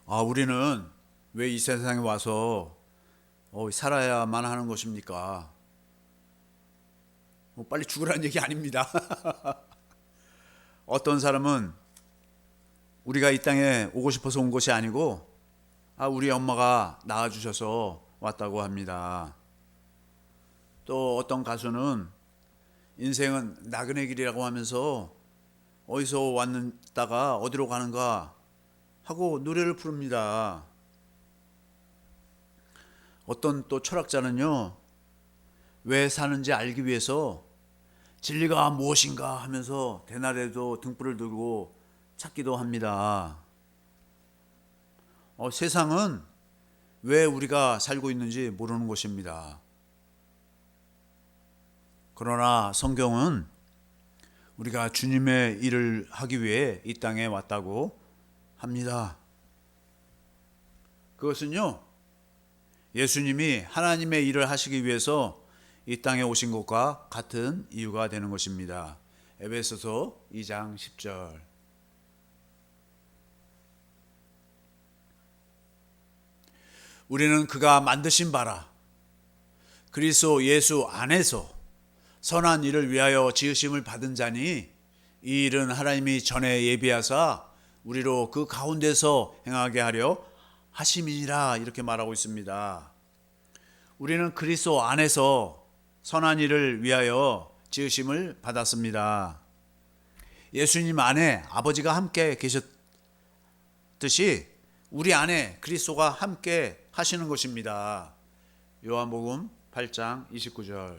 우리는 왜 이 세상에 와서 살아야만 하는 것입니까? 빨리 죽으라는 얘기 아닙니다. 어떤 사람은 우리가 이 땅에 오고 싶어서 온 것이 아니고 우리 엄마가 낳아주셔서 왔다고 합니다. 또 어떤 가수는 인생은 나그네 길이라고 하면서 어디서 왔다가 어디로 가는가 하고 노래를 부릅니다. 어떤 또 철학자는요, 왜 사는지 알기 위해서 진리가 무엇인가 하면서 대낮에도 등불을 들고 찾기도 합니다. 세상은 왜 우리가 살고 있는지 모르는 것입니다. 그러나 성경은 우리가 주님의 일을 하기 위해 이 땅에 왔다고 합니다. 그것은요, 예수님이 하나님의 일을 하시기 위해서 이 땅에 오신 것과 같은 이유가 되는 것입니다. 에베소서 2장 10절. 우리는 그가 만드신 바라 그리스도 예수 안에서 선한 일을 위하여 지으심을 받은 자니 이 일은 하나님이 전에 예비하사 우리로 그 가운데서 행하게 하려 하심이니라, 이렇게 말하고 있습니다. 우리는 그리스도 안에서 선한 일을 위하여 지으심을 받았습니다. 예수님 안에 아버지가 함께 계셨듯이 우리 안에 그리스도가 함께 하시는 것입니다. 요한복음 8장 29절.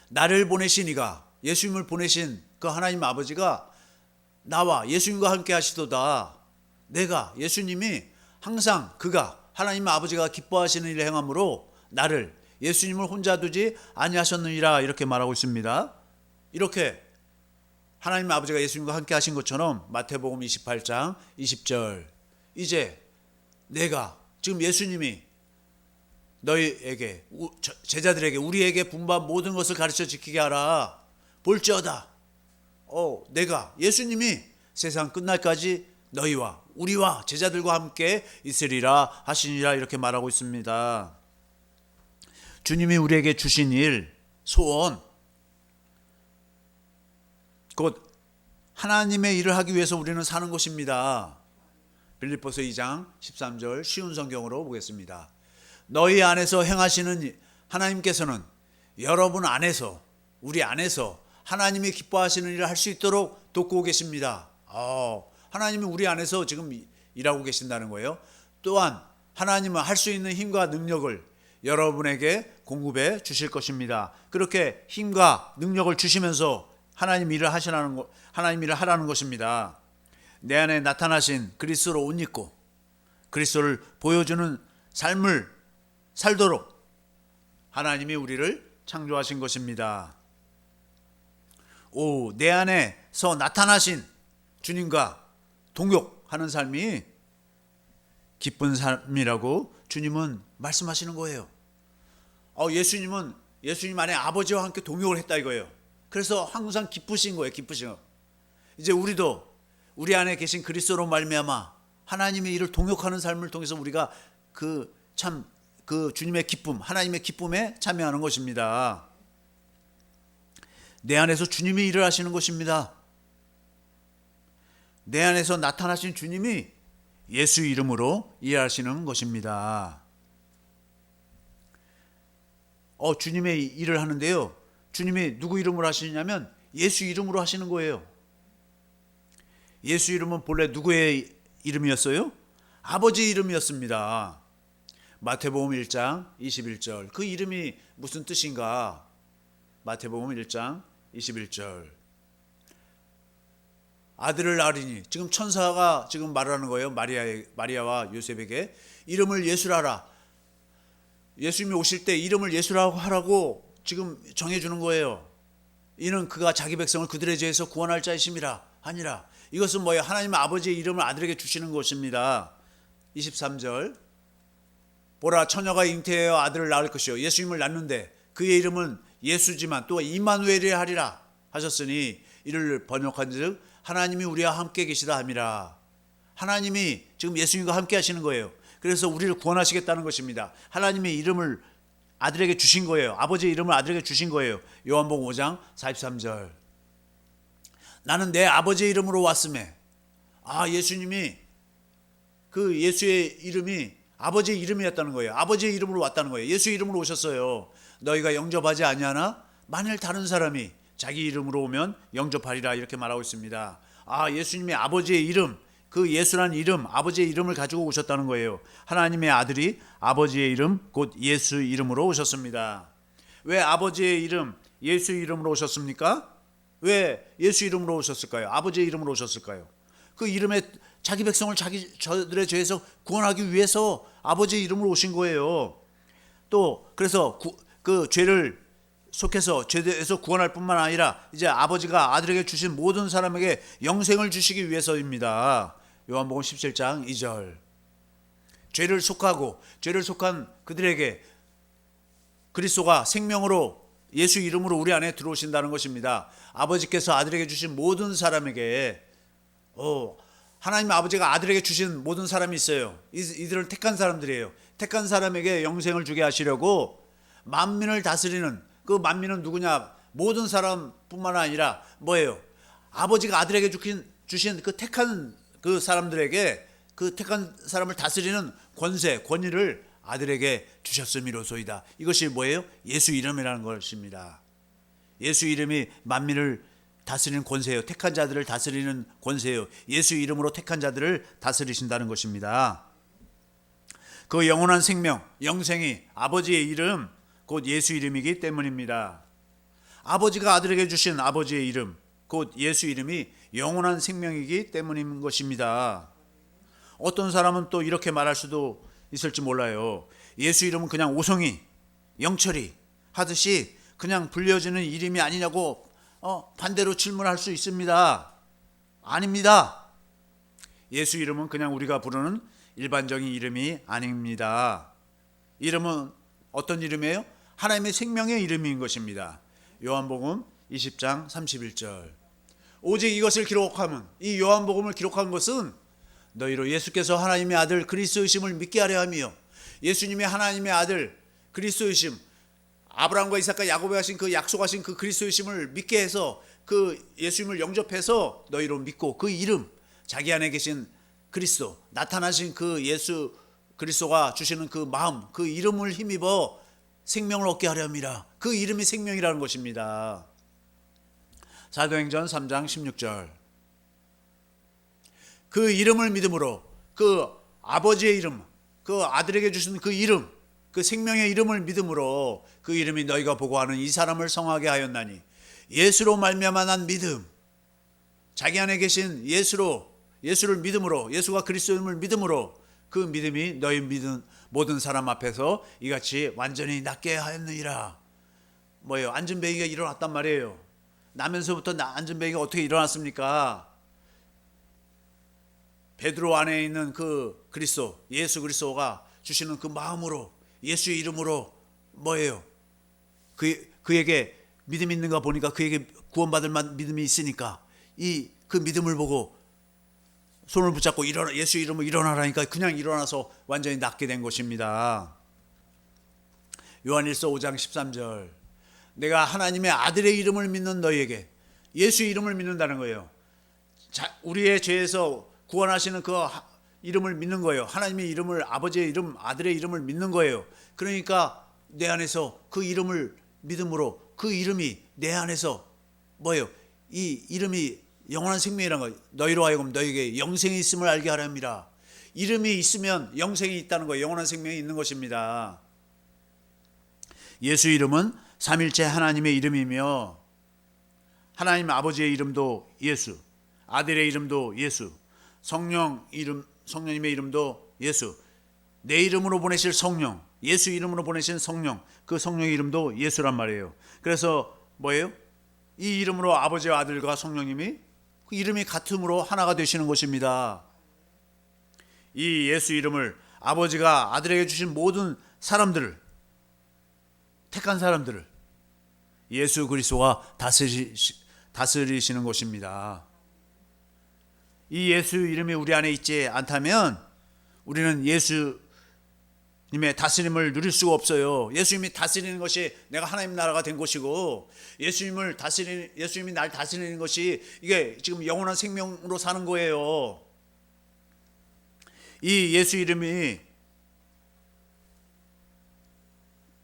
나를 보내신 이가, 예수님을 보내신 그 하나님 아버지가 나와 예수님과 함께 하시도다. 내가, 예수님이 항상 그가, 하나님 아버지가 기뻐하시는 일을 행함으로 나를, 예수님을 혼자 두지 아니하셨느니라, 이렇게 말하고 있습니다. 이렇게 하나님 아버지가 예수님과 함께 하신 것처럼 마태복음 28장 20절. 이제 내가, 지금 예수님이 너희에게, 제자들에게, 우리에게 분부한 모든 것을 가르쳐 지키게 하라. 볼지어다 내가, 예수님이 세상 끝날까지 너희와 우리와 제자들과 함께 있으리라 하시니라, 이렇게 말하고 있습니다. 주님이 우리에게 주신 일, 소원, 곧 하나님의 일을 하기 위해서 우리는 사는 것입니다. 빌립보서 2장 13절 쉬운 성경으로 보겠습니다. 너희 안에서 행하시는 하나님께서는 여러분 안에서, 우리 안에서 하나님이 기뻐하시는 일을 할 수 있도록 돕고 계십니다. 하나님이 우리 안에서 지금 일하고 계신다는 거예요. 또한 하나님은 할 수 있는 힘과 능력을 여러분에게 공급해 주실 것입니다. 그렇게 힘과 능력을 주시면서 하나님 일을 하라는 것입니다. 내 안에 나타나신 그리스도로 옷 입고 그리스도를 보여주는 삶을 살도록 하나님이 우리를 창조하신 것입니다. 내 안에서 나타나신 주님과 동역하는 삶이 기쁜 삶이라고 주님은 말씀하시는 거예요. 예수님 안에 아버지와 함께 동역을 했다 이거예요. 그래서 항상 기쁘신 거예요. 기쁘신 거. 이제 우리도 우리 안에 계신 그리스도로 말미암아 하나님의 일을 동역하는 삶을 통해서 우리가 그 주님의 기쁨, 하나님의 기쁨에 참여하는 것입니다. 내 안에서 주님이 일을 하시는 것입니다. 내 안에서 나타나신 주님이 예수 이름으로 일하시는 것입니다. 주님의 일을 하는데요, 주님이 누구 이름으로 하시냐면 예수 이름으로 하시는 거예요. 예수 이름은 본래 누구의 이름이었어요? 아버지 이름이었습니다. 마태복음 1장 21절. 그 이름이 무슨 뜻인가? 마태복음 1장 21절. 아들을 낳으리니, 지금 천사가 지금 말하는 거예요. 마리아와 요셉에게 이름을 예수라 하라. 예수님이 오실 때 이름을 예수라고 하라고 지금 정해주는 거예요. 이는 그가 자기 백성을 그들의 죄에서 구원할 자이심이라 하니라. 이것은 뭐예요? 하나님 아버지의 이름을 아들에게 주시는 것입니다. 23절. 보라, 처녀가 잉태하여 아들을 낳을 것이요, 예수님을 낳는데 그의 이름은 예수지만 또 임마누엘이 하리라 하셨으니 이를 번역한즉 하나님이 우리와 함께 계시다 함이라. 하나님이 지금 예수님과 함께 하시는 거예요. 그래서 우리를 구원하시겠다는 것입니다. 하나님의 이름을 아들에게 주신 거예요. 아버지의 이름을 아들에게 주신 거예요. 요한복음 5장 43절. 나는 내 아버지의 이름으로 왔음에. 예수님이 그 예수의 이름이 아버지의 이름이었다는 거예요. 아버지의 이름으로 왔다는 거예요. 예수의 이름으로 오셨어요. 너희가 영접하지 아니하나 만일 다른 사람이 자기 이름으로 오면 영접하리라 이렇게 말하고 있습니다. 예수님이 아버지의 이름, 그 예수라는 이름, 아버지의 이름을 가지고 오셨다는 거예요. 하나님의 아들이 아버지의 이름, 곧 예수 이름으로 오셨습니다. 왜 아버지의 이름, 예수 이름으로 오셨습니까? 왜 예수 이름으로 오셨을까요? 아버지의 이름으로 오셨을까요? 그 이름에 자기 백성을 저들의 죄에서 구원하기 위해서 아버지의 이름으로 오신 거예요. 또 그래서 그 죄를 속해서 죄에서 구원할 뿐만 아니라 이제 아버지가 아들에게 주신 모든 사람에게 영생을 주시기 위해서입니다. 요한복음 17장 2절. 죄를 속하고 죄를 속한 그들에게 그리스도가 생명으로 예수 이름으로 우리 안에 들어오신다는 것입니다. 아버지께서 아들에게 주신 모든 사람에게 하나님 아버지가 아들에게 주신 모든 사람이 있어요. 이들은 택한 사람들이에요. 택한 사람에게 영생을 주게 하시려고 만민을 다스리는, 그 만민은 누구냐? 모든 사람뿐만 아니라 뭐예요? 아버지가 아들에게 주신 그 택한 그 사람들에게, 그 택한 사람을 다스리는 권세, 권위를 아들에게 주셨음이로소이다. 이것이 뭐예요? 예수 이름이라는 것입니다. 예수 이름이 만민을 다스리는 권세예요. 택한 자들을 다스리는 권세예요. 예수 이름으로 택한 자들을 다스리신다는 것입니다. 그 영원한 생명, 영생이 아버지의 이름, 곧 예수 이름이기 때문입니다. 아버지가 아들에게 주신 아버지의 이름, 곧 예수 이름이 영원한 생명이기 때문인 것입니다. 어떤 사람은 또 이렇게 말할 수도 있을지 몰라요. 예수 이름은 그냥 오성이, 영철이 하듯이 그냥 불려지는 이름이 아니냐고 반대로 질문할 수 있습니다. 아닙니다. 예수 이름은 그냥 우리가 부르는 일반적인 이름이 아닙니다. 이름은 어떤 이름이에요? 하나님의 생명의 이름인 것입니다. 요한복음 20장 31절. 오직 이것을 기록함은, 이 요한복음을 기록한 것은 너희로 예수께서 하나님의 아들 그리스도이심을 믿게 하려 함이요. 예수님이 하나님의 아들 그리스도이심, 아브라함과 이삭과 야곱에 하신 그 약속하신 그 그리스도이심을 믿게 해서 그 예수님을 영접해서 너희로 믿고 그 이름, 자기 안에 계신 그리스도, 나타나신 그 예수 그리스도가 주시는 그 마음, 그 이름을 힘입어 생명을 얻게 하려 함이라. 그 이름이 생명이라는 것입니다. 사도행전 3장 16절. 그 이름을 믿음으로, 그 아버지의 이름, 그 아들에게 주신 그 이름, 그 생명의 이름을 믿음으로 그 이름이 너희가 보고하는 이 사람을 성하게 하였나니 예수로 말미암아 난 믿음, 자기 안에 계신 예수를 믿음으로, 예수가 그리스도임을 믿음으로 그 믿음이 너희 믿은 모든 사람 앞에서 이같이 완전히 낫게 하였느니라. 뭐예요? 안전뱅이가 일어났단 말이에요. 나면서부터 안전뱅이가 어떻게 일어났습니까? 베드로 안에 있는 그 그리스도, 예수 그리스도가 주시는 그 마음으로, 예수의 이름으로 뭐예요? 그에게 믿음이 있는가 보니까 그에게 구원받을 만한 믿음이 있으니까 그 믿음을 보고 손을 붙잡고 예수 이름으로 일어나라니까 그냥 일어나서 완전히 낫게 된 것입니다. 요한일서 5장 13절. 내가 하나님의 아들의 이름을 믿는 너희에게, 예수의 이름을 믿는다는 거예요. 우리의 죄에서 구원하시는 그 이름을 믿는 거예요. 하나님의 이름을, 아버지의 이름, 아들의 이름을 믿는 거예요. 그러니까 내 안에서 그 이름을 믿음으로, 그 이름이 내 안에서 뭐예요? 이 이름이 영원한 생명이라는 거예요. 너희로 하여금 너희에게 영생이 있음을 알게 하려 함이라. 이름이 있으면 영생이 있다는 거예요. 영원한 생명이 있는 것입니다. 예수 이름은 삼일체 하나님의 이름이며 하나님 아버지의 이름도 예수, 아들의 이름도 예수, 성령님의 이름도 예수, 내 이름으로 보내실 성령, 예수 이름으로 보내신 성령, 그 성령의 이름도 예수란 말이에요. 그래서 뭐예요? 이 이름으로 아버지와 아들과 성령님이 그 이름이 같음으로 하나가 되시는 것입니다. 이 예수 이름을 아버지가 아들에게 주신 모든 사람들을, 택한 사람들을 예수 그리스도가 다스리시는 것입니다. 이 예수 이름이 우리 안에 있지 않다면 우리는 예수님의 다스림을 누릴 수가 없어요. 예수님이 다스리는 것이 내가 하나님 나라가 된 것이고, 예수님이 날 다스리는 것이 이게 지금 영원한 생명으로 사는 거예요. 이 예수 이름이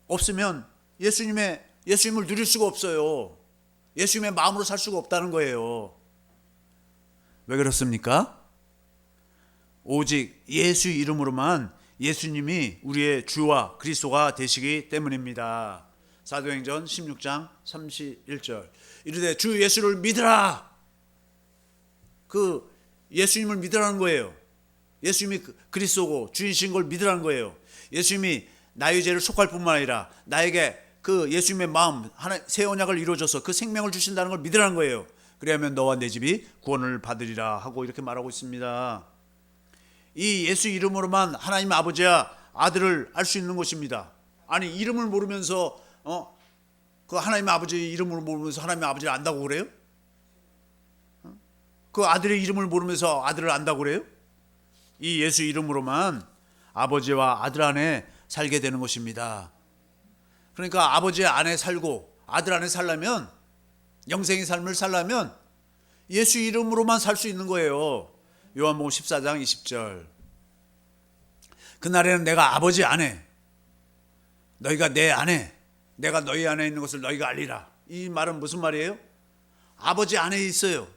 없으면 예수님을 누릴 수가 없어요. 예수님의 마음으로 살 수가 없다는 거예요. 왜 그렇습니까? 오직 예수 이름으로만 예수님이 우리의 주와 그리스도가 되시기 때문입니다. 사도행전 16장 31절. 이르되 주 예수를 믿으라. 그 예수님을 믿으라는 거예요. 예수님이 그리스도고 주이신 걸 믿으라는 거예요. 예수님이 나의 죄를 속할 뿐만 아니라 나에게 그 예수님의 마음, 새 언약을 이루어줘서 그 생명을 주신다는 걸 믿으라는 거예요. 그래야면 너와 내 집이 구원을 받으리라 하고 이렇게 말하고 있습니다. 이 예수 이름으로만 하나님 아버지와 아들을 알 수 있는 것입니다. 아니, 이름을 모르면서 그 하나님 아버지 이름을 모르면서 하나님 아버지를 안다고 그래요? 그 아들의 이름을 모르면서 아들을 안다고 그래요? 이 예수 이름으로만 아버지와 아들 안에 살게 되는 것입니다. 그러니까 아버지 안에 살고 아들 안에 살려면, 영생의 삶을 살려면 예수 이름으로만 살 수 있는 거예요. 요한복음 14장 20절. 그날에는 내가 아버지 안에, 너희가 내 안에, 내가 너희 안에 있는 것을 너희가 알리라. 이 말은 무슨 말이에요? 아버지 안에 있어요.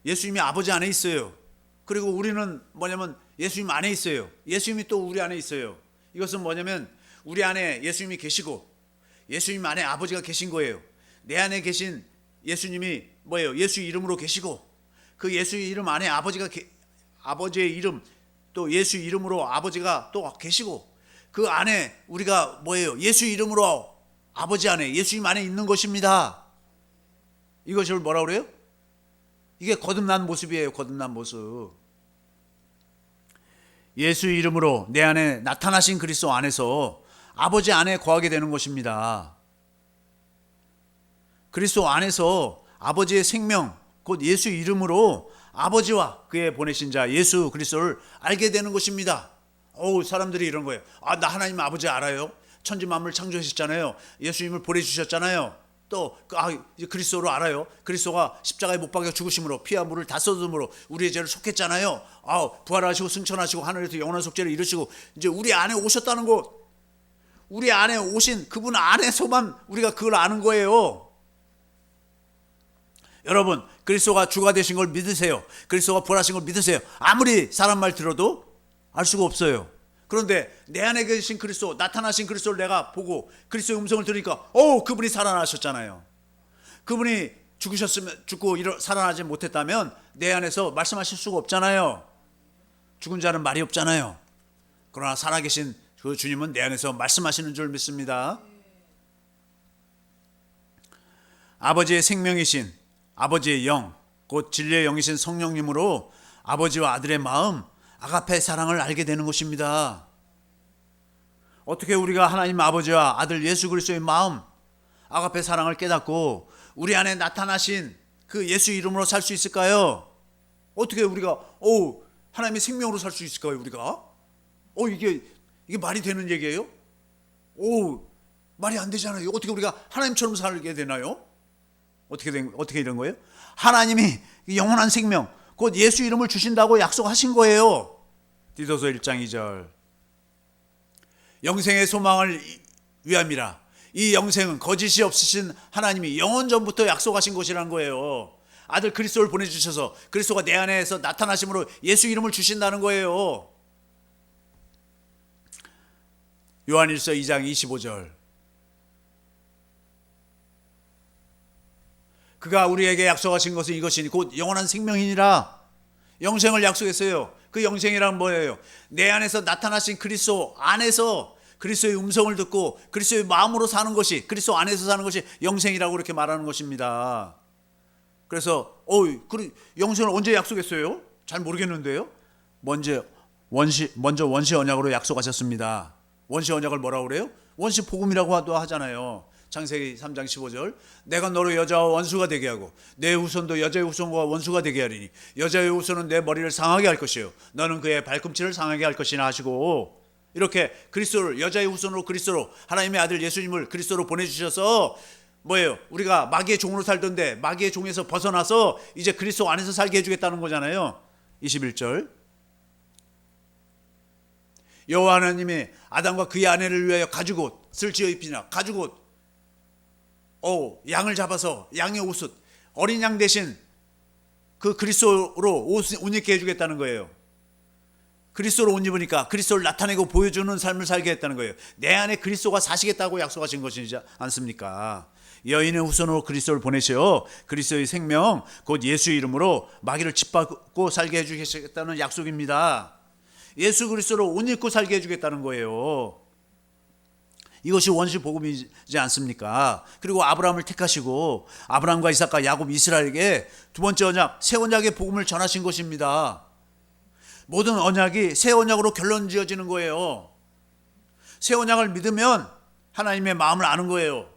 예수님이 아버지 안에 있어요. 그리고 우리는 뭐냐면 예수님 안에 있어요. 예수님이 또 우리 안에 있어요. 이것은 뭐냐면 우리 안에 예수님이 계시고 예수님 안에 아버지가 계신 거예요. 내 안에 계신 예수님이 뭐예요? 예수 이름으로 계시고, 그 예수 이름 안에 아버지의 이름, 또 예수 이름으로 아버지가 또 계시고, 그 안에 우리가 뭐예요? 예수 이름으로 아버지 안에, 예수님 안에 있는 것입니다. 이것을 뭐라고 그래요? 이게 거듭난 모습이에요. 거듭난 모습. 예수 이름으로 내 안에 나타나신 그리스도 안에서 아버지 안에 거하게 되는 것입니다. 그리스도 안에서 아버지의 생명, 곧 예수 이름으로 아버지와 그의 보내신 자 예수 그리스도를 알게 되는 것입니다. 사람들이 이런 거예요. 나 하나님 아버지 알아요. 천지 만물 창조하셨잖아요. 예수님을 보내주셨잖아요. 또 그리스도를 알아요. 그리스도가 십자가에 못 박혀 죽으심으로 피와 물을 다 쏟음으로 우리의 죄를 속했잖아요. 부활하시고 승천하시고 하늘에서 영원한 속죄를 이루시고 이제 우리 안에 오셨다는 것, 우리 안에 오신 그분 안에서만 우리가 그걸 아는 거예요. 여러분, 그리스도가 주가 되신 걸 믿으세요. 그리스도가 부활하신 걸 믿으세요. 아무리 사람 말 들어도 알 수가 없어요. 그런데 내 안에 계신 그리스도, 나타나신 그리스도를 내가 보고 그리스도의 음성을 들으니까 그분이 살아나셨잖아요. 그분이 죽고 살아나지 못했다면 내 안에서 말씀하실 수가 없잖아요. 죽은 자는 말이 없잖아요. 그러나 살아계신 그 주님은 내 안에서 말씀하시는 줄 믿습니다. 아버지의 생명이신 아버지의 영, 곧 진리의 영이신 성령님으로 아버지와 아들의 마음, 아가페 사랑을 알게 되는 것입니다. 어떻게 우리가 하나님 아버지와 아들 예수 그리스도의 마음, 아가페 사랑을 깨닫고 우리 안에 나타나신 그 예수 이름으로 살 수 있을까요? 어떻게 우리가 하나님의 생명으로 살 수 있을까요? 우리가 이게 말이 되는 얘기예요? 말이 안 되잖아요. 어떻게 우리가 하나님처럼 살게 되나요? 어떻게 이런 거예요? 하나님이 영원한 생명, 곧 예수 이름을 주신다고 약속하신 거예요. 디도서 1장 2절. 영생의 소망을 위함이라. 이 영생은 거짓이 없으신 하나님이 영원 전부터 약속하신 것이라는 거예요. 아들 그리스도를 보내주셔서 그리스도가 내 안에서 나타나심으로 예수 이름을 주신다는 거예요. 요한일서 2장 25절. 그가 우리에게 약속하신 것은 이것이니 곧 영원한 생명이니라. 영생을 약속했어요. 그 영생이란 뭐예요? 내 안에서 나타나신 그리스도 안에서 그리스도의 음성을 듣고 그리스도의 마음으로 사는 것이, 그리스도 안에서 사는 것이 영생이라고 이렇게 말하는 것입니다. 그래서 영생을 언제 약속했어요? 잘 모르겠는데요. 먼저 원시 언약으로 약속하셨습니다. 원시 언약을 뭐라고 그래요? 원시 복음이라고 하잖아요. 창세기 3장 15절. 내가 너로 여자와 원수가 되게 하고 내 후손도 여자의 후손과 원수가 되게 하리니 여자의 후손은 내 머리를 상하게 할 것이요 너는 그의 발꿈치를 상하게 할 것이나 하시고, 이렇게 그리스도를, 여자의 후손으로 그리스도로, 하나님의 아들 예수님을 그리스도로 보내주셔서 뭐예요? 우리가 마귀의 종으로 살던데 마귀의 종에서 벗어나서 이제 그리스도 안에서 살게 해주겠다는 거잖아요. 21절. 여호와 하나님이 아담과 그의 아내를 위하여 가죽옷을 지어 입히나, 가죽옷, 양을 잡아서 양의 옷을, 어린 양 대신 그 그리스도로 옷 입게 해주겠다는 거예요. 그리스도로 옷 입으니까 그리스도를 나타내고 보여주는 삶을 살게 했다는 거예요. 내 안에 그리스도가 사시겠다고 약속하신 것이지 않습니까? 여인의 후손으로 그리스도를 보내셔 그리스도의 생명 곧 예수의 이름으로 마귀를 짓밟고 살게 해주겠다는 약속입니다. 예수 그리스도로 옷 입고 살게 해주겠다는 거예요. 이것이 원시 복음이지 않습니까? 그리고 아브라함을 택하시고 아브라함과 이삭과 야곱, 이스라엘에게 두 번째 언약, 새 언약의 복음을 전하신 것입니다. 모든 언약이 새 언약으로 결론 지어지는 거예요. 새 언약을 믿으면 하나님의 마음을 아는 거예요.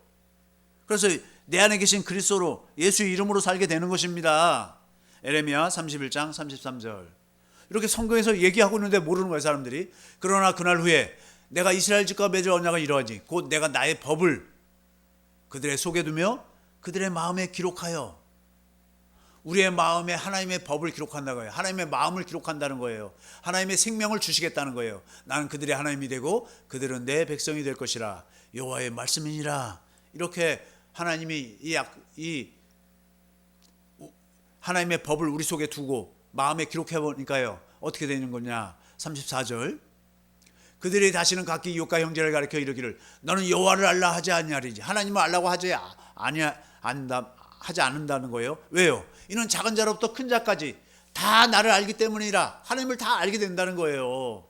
그래서 내 안에 계신 그리스도로 예수의 이름으로 살게 되는 것입니다. 에레미야 31장 33절. 이렇게 성경에서 얘기하고 있는데 모르는 거예요, 사람들이. 그러나 그날 후에 내가 이스라엘 집과 맺을 언약은 이러하지. 곧 내가 나의 법을 그들의 속에 두며 그들의 마음에 기록하여. 우리의 마음에 하나님의 법을 기록한다는 거예요. 하나님의 마음을 기록한다는 거예요. 하나님의 생명을 주시겠다는 거예요. 나는 그들의 하나님이 되고 그들은 내 백성이 될 것이라. 여호와의 말씀이니라. 이렇게 하나님이 이 하나님의 법을 우리 속에 두고 마음에 기록해 보니까요, 어떻게 되는 거냐. 34절. 그들이 다시는 각기 이웃과 형제를 가리켜 이르기를 너는 여호와를 알라 하지 아니하리지. 하나님을 알라고 하지 않는다는 거예요. 왜요? 이는 작은 자로부터 큰 자까지 다 나를 알기 때문이라. 하나님을 다 알게 된다는 거예요.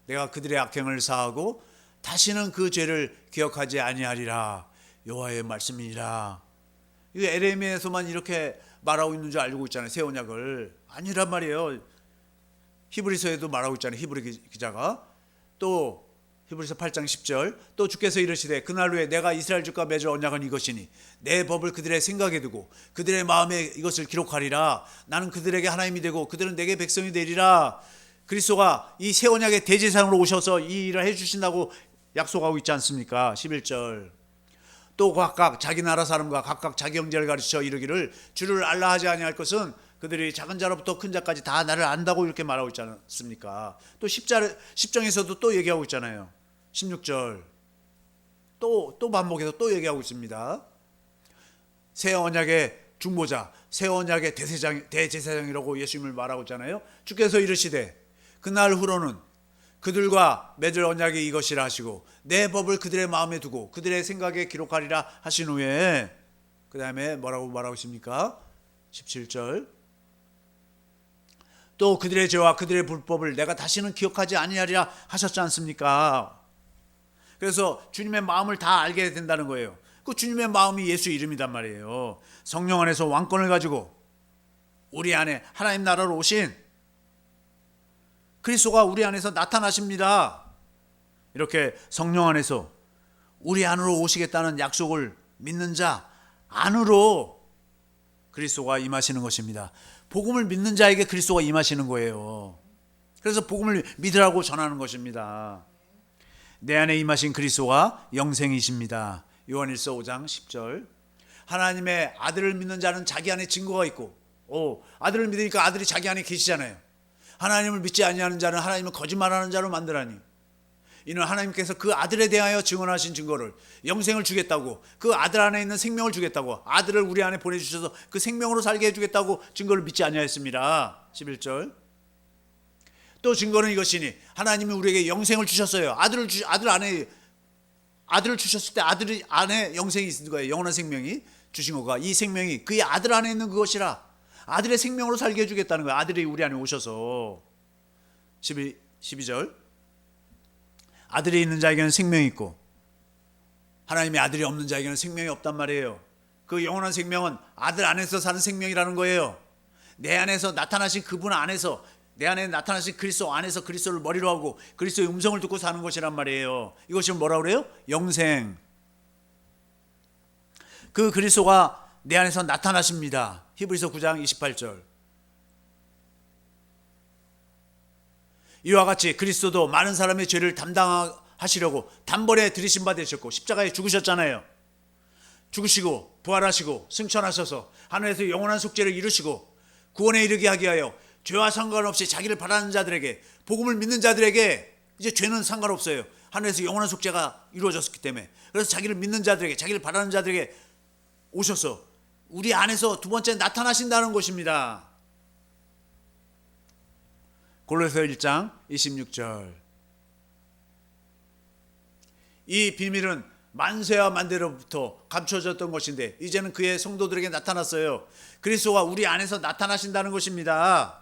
내가 그들의 악행을 사하고 다시는 그 죄를 기억하지 아니하리라. 여호와의 말씀이니라. 이거 에레미야에서만 이렇게 말하고 있는 줄 알고 있잖아요, 새 언약을. 아니란 말이에요. 히브리서에도 말하고 있잖아요, 히브리 기자가. 또 히브리서 8장 10절. 또 주께서 이르시되 그날 후에 내가 이스라엘 집과 맺을 언약은 이것이니 내 법을 그들의 생각에 두고 그들의 마음에 이것을 기록하리라. 나는 그들에게 하나님이 되고 그들은 내게 백성이 되리라. 그리스도가 이 새 언약의 대제사장으로 오셔서 이 일을 해주신다고 약속하고 있지 않습니까? 11절. 또 각각 자기 나라 사람과 각각 자기 형제를 가르쳐 이르기를 주를 알라 하지 아니할 것은 그들이 작은 자로부터 큰 자까지 다 나를 안다고 이렇게 말하고 있지 않습니까? 또 10장에서도 또 얘기하고 있잖아요. 16절 또 반복해서 또 얘기하고 있습니다. 새 언약의 중보자, 새 언약의 대제사장이라고 예수님을 말하고 있잖아요. 주께서 이르시되 그날 후로는 그들과 맺을 언약이 이것이라 하시고 내 법을 그들의 마음에 두고 그들의 생각에 기록하리라 하신 후에 그 다음에 뭐라고 말하고 있습니까? 17절. 또 그들의 죄와 그들의 불법을 내가 다시는 기억하지 아니하리라 하셨지 않습니까? 그래서 주님의 마음을 다 알게 된다는 거예요. 그 주님의 마음이 예수의 이름이란 말이에요. 성령 안에서 왕권을 가지고 우리 안에 하나님 나라로 오신 그리스도가 우리 안에서 나타나십니다. 이렇게 성령 안에서 우리 안으로 오시겠다는 약속을 믿는 자 안으로 그리스도가 임하시는 것입니다. 복음을 믿는 자에게 그리스도가 임하시는 거예요. 그래서 복음을 믿으라고 전하는 것입니다. 내 안에 임하신 그리스도가 영생이십니다. 요한일서 5장 10절. 하나님의 아들을 믿는 자는 자기 안에 증거가 있고, 아들을 믿으니까 아들이 자기 안에 계시잖아요. 하나님을 믿지 아니하는 자는 하나님을 거짓말하는 자로 만들하니 이는 하나님께서 그 아들에 대하여 증언하신 증거를, 영생을 주겠다고, 그 아들 안에 있는 생명을 주겠다고, 아들을 우리 안에 보내주셔서 그 생명으로 살게 해주겠다고 증거를 믿지 아니하였습니다. 11절. 또 증거는 이것이니 하나님이 우리에게 영생을 주셨어요. 아들을 주셨을 때 아들 안에 영생이 있는 거예요. 영원한 생명이 주신 거가, 이 생명이 그의 아들 안에 있는 그것이라. 아들의 생명으로 살게 해주겠다는 거예요. 아들이 우리 안에 오셔서. 12절. 아들이 있는 자에게는 생명이 있고 하나님의 아들이 없는 자에게는 생명이 없단 말이에요. 그 영원한 생명은 아들 안에서 사는 생명이라는 거예요. 내 안에서 나타나신 그분 안에서, 내 안에 나타나신 그리스도 안에서 그리스도를 머리로 하고 그리스도의 음성을 듣고 사는 것이란 말이에요. 이것이 뭐라고 그래요? 영생. 그 그리스도가 내 안에서 나타나십니다. 히브리서 9장 28절. 이와 같이 그리스도도 많은 사람의 죄를 담당하시려고 단번에 들이신 바 되셨고 십자가에 죽으셨잖아요. 죽으시고 부활하시고 승천하셔서 하늘에서 영원한 속죄를 이루시고 구원에 이르게 하기 위하여 죄와 상관없이 자기를 바라는 자들에게, 복음을 믿는 자들에게 이제 죄는 상관없어요. 하늘에서 영원한 속죄가 이루어졌기 때문에. 그래서 자기를 믿는 자들에게, 자기를 바라는 자들에게 오셔서 우리 안에서 두 번째 나타나신다는 것입니다. 골로새 1장 26절. 이 비밀은 만세와 만대로부터 감춰졌던 것인데 이제는 그의 성도들에게 나타났어요. 그리스도가 우리 안에서 나타나신다는 것입니다.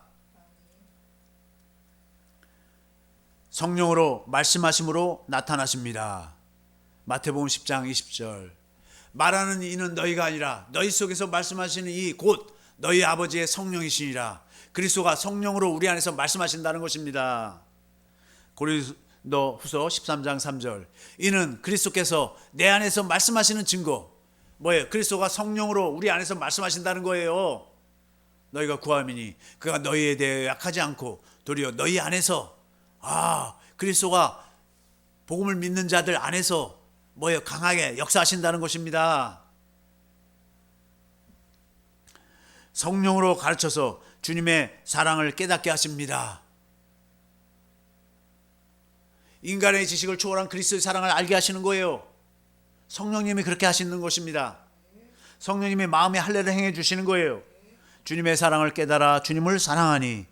성령으로 말씀하심으로 나타나십니다. 마태복음 10장 20절. 말하는 이는 너희가 아니라 너희 속에서 말씀하시는 이 곧 너희 아버지의 성령이시니라. 그리스도가 성령으로 우리 안에서 말씀하신다는 것입니다. 고린도 후서 13장 3절. 이는 그리스도께서 내 안에서 말씀하시는 증거. 뭐예요? 그리스도가 성령으로 우리 안에서 말씀하신다는 거예요. 너희가 구함이니 그가 너희에 대해 약하지 않고 도리어 너희 안에서 그리스도가 복음을 믿는 자들 안에서 뭐예요? 강하게 역사하신다는 것입니다. 성령으로 가르쳐서 주님의 사랑을 깨닫게 하십니다. 인간의 지식을 초월한 그리스도의 사랑을 알게 하시는 거예요. 성령님이 그렇게 하시는 것입니다. 성령님이 마음의 할례를 행해 주시는 거예요. 주님의 사랑을 깨달아 주님을 사랑하니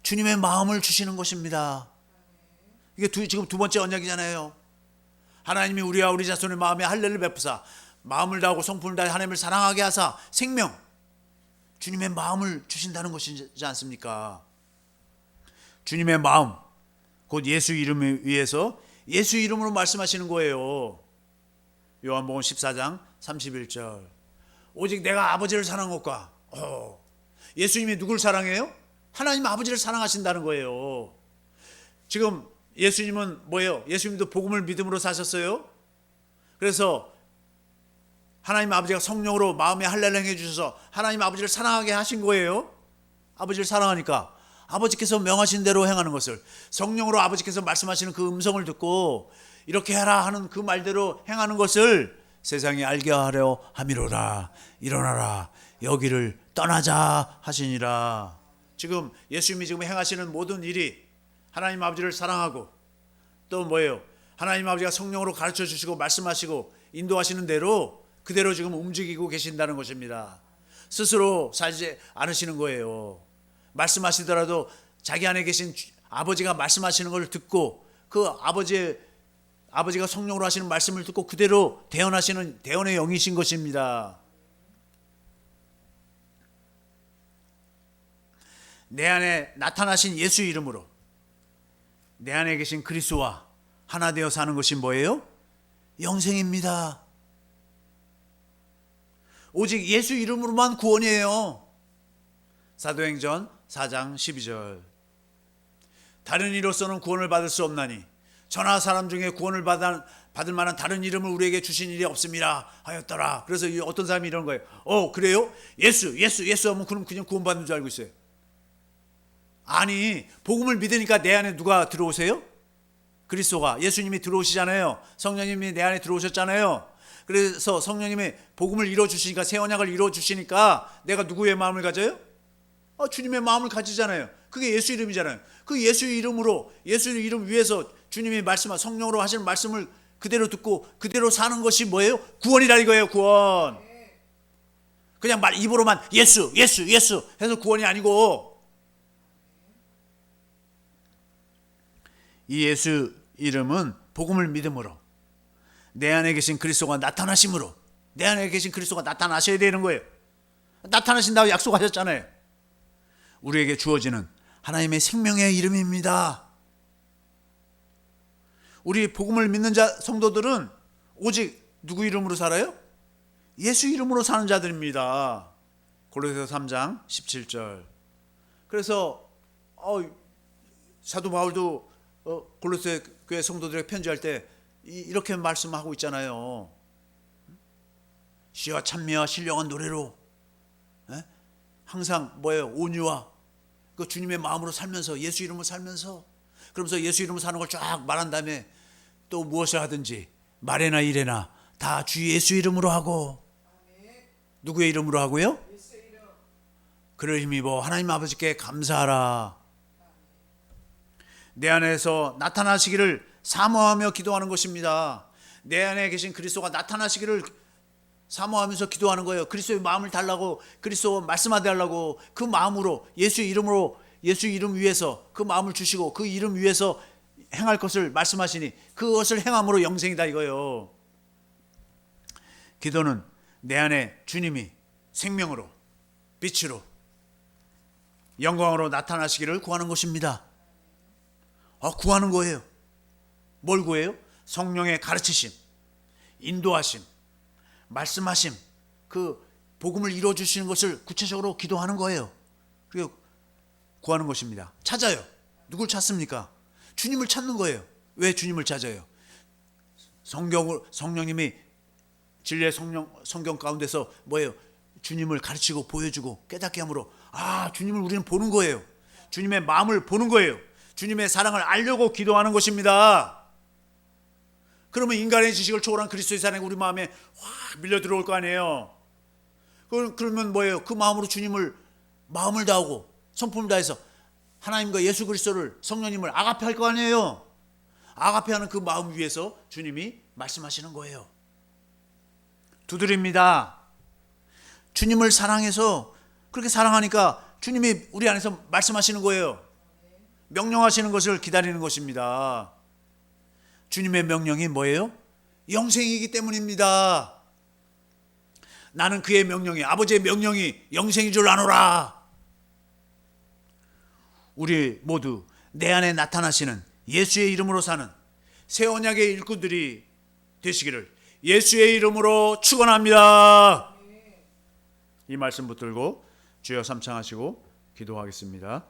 주님의 마음을 주시는 것입니다. 이게 지금 두 번째 언약이잖아요. 하나님이 우리와 우리 자손의 마음에 할례를 베푸사 마음을 다하고 성품을 다해 하나님을 사랑하게 하사 생명, 주님의 마음을 주신다는 것이지 않습니까? 주님의 마음, 곧 예수 이름을 위해서 예수 이름으로 말씀하시는 거예요. 요한복음 14장 31절. 오직 내가 아버지를 사랑한 것과 예수님이 누굴 사랑해요? 하나님 아버지를 사랑하신다는 거예요. 지금 예수님은 뭐예요? 예수님도 복음을 믿음으로 사셨어요. 그래서 하나님 아버지가 성령으로 마음에 할례를 행해 주셔서 하나님 아버지를 사랑하게 하신 거예요. 아버지를 사랑하니까 아버지께서 명하신 대로 행하는 것을, 성령으로 아버지께서 말씀하시는 그 음성을 듣고 이렇게 해라 하는 그 말대로 행하는 것을 세상이 알게 하려 함이로라. 일어나라, 여기를 떠나자 하시니라. 지금 예수님이 지금 행하시는 모든 일이 하나님 아버지를 사랑하고 또 뭐예요? 하나님 아버지가 성령으로 가르쳐 주시고 말씀하시고 인도하시는 대로 그대로 지금 움직이고 계신다는 것입니다. 스스로 살지 않으시는 거예요. 말씀하시더라도 자기 안에 계신 아버지가 말씀하시는 걸 듣고 그 아버지가 성령으로 하시는 말씀을 듣고 그대로 대언하시는 대언의 영이신 것입니다. 내 안에 나타나신 예수 이름으로 내 안에 계신 그리스도와 하나 되어 사는 것이 뭐예요? 영생입니다. 오직 예수 이름으로만 구원이에요. 사도행전 4장 12절. 다른 이로서는 구원을 받을 수 없나니 천하 사람 중에 구원을 받을 만한 다른 이름을 우리에게 주신 일이 없음이라 하였더라. 그래서 어떤 사람이 이런 거예요. 그래요? 예수 하면 그럼 그냥 구원받는 줄 알고 있어요. 아니, 복음을 믿으니까 내 안에 누가 들어오세요? 그리스도가, 예수님이 들어오시잖아요. 성령님이 내 안에 들어오셨잖아요. 그래서 성령님이 복음을 이루어주시니까, 새 언약을 이루어주시니까 내가 누구의 마음을 가져요? 주님의 마음을 가지잖아요. 그게 예수 이름이잖아요. 그 예수 이름으로, 예수 이름 위에서 주님이 성령으로 하시는 말씀을 그대로 듣고 그대로 사는 것이 뭐예요? 구원이라 이거예요. 구원. 그냥 입으로만 예수 해서 구원이 아니고, 이 예수 이름은 복음을 믿음으로 내 안에 계신 그리스도가 나타나심으로, 내 안에 계신 그리스도가 나타나셔야 되는 거예요. 나타나신다고 약속하셨잖아요. 우리에게 주어지는 하나님의 생명의 이름입니다. 우리 복음을 믿는 성도들은 오직 누구 이름으로 살아요? 예수 이름으로 사는 자들입니다. 골로새서 3장 17절. 그래서 사도 바울도 골로새 교회 성도들에게 편지할 때 이렇게 말씀하고 있잖아요. 시와 찬미와 신령한 노래로 항상 온유와 그 주님의 마음으로 살면서 예수 이름으로 살면서 그러면서 예수 이름으로 사는 걸 쫙 말한 다음에 또 무엇을 하든지 말이나 일에나 다 주 예수 이름으로 하고 누구의 이름으로 하고요? 그를 힘입어 하나님 아버지께 감사하라. 내 안에서 나타나시기를 사모하며 기도하는 것입니다. 내 안에 계신 그리스도가 나타나시기를 사모하면서 기도하는 거예요. 그리스도의 마음을 달라고, 그리스도 말씀하게 하려고 그 마음으로 예수 이름으로, 예수 이름 위에서 그 마음을 주시고 그 이름 위에서 행할 것을 말씀하시니 그것을 행함으로 영생이다 이거예요. 기도는 내 안에 주님이 생명으로, 빛으로, 영광으로 나타나시기를 구하는 것입니다. 구하는 거예요. 뭘 구해요? 성령의 가르치심, 인도하심, 말씀하심, 그 복음을 이루어주시는 것을 구체적으로 기도하는 거예요. 그리고 구하는 것입니다. 찾아요. 누굴 찾습니까? 주님을 찾는 거예요. 왜 주님을 찾아요? 성령님이 진리의 성경 가운데서 주님을 가르치고 보여주고 깨닫게 함으로 주님을 우리는 보는 거예요. 주님의 마음을 보는 거예요. 주님의 사랑을 알려고 기도하는 것입니다. 그러면 인간의 지식을 초월한 그리스도의 사랑이 우리 마음에 확 밀려 들어올 거 아니에요. 그러면 그 마음으로 주님을 마음을 다하고 성품을 다해서 하나님과 예수 그리스도를 성령님을 아가페할 거 아니에요. 아가페하는 그 마음 위에서 주님이 말씀하시는 거예요. 두드립니다. 주님을 사랑해서 그렇게 사랑하니까 주님이 우리 안에서 말씀하시는 거예요. 명령하시는 것을 기다리는 것입니다. 주님의 명령이 뭐예요? 영생이기 때문입니다. 나는 그의 명령이, 아버지의 명령이 영생인 줄 아노라. 우리 모두 내 안에 나타나시는 예수의 이름으로 사는 새 언약의 일꾼들이 되시기를 예수의 이름으로 축원합니다. 이 말씀 붙들고 주여 삼창하시고 기도하겠습니다.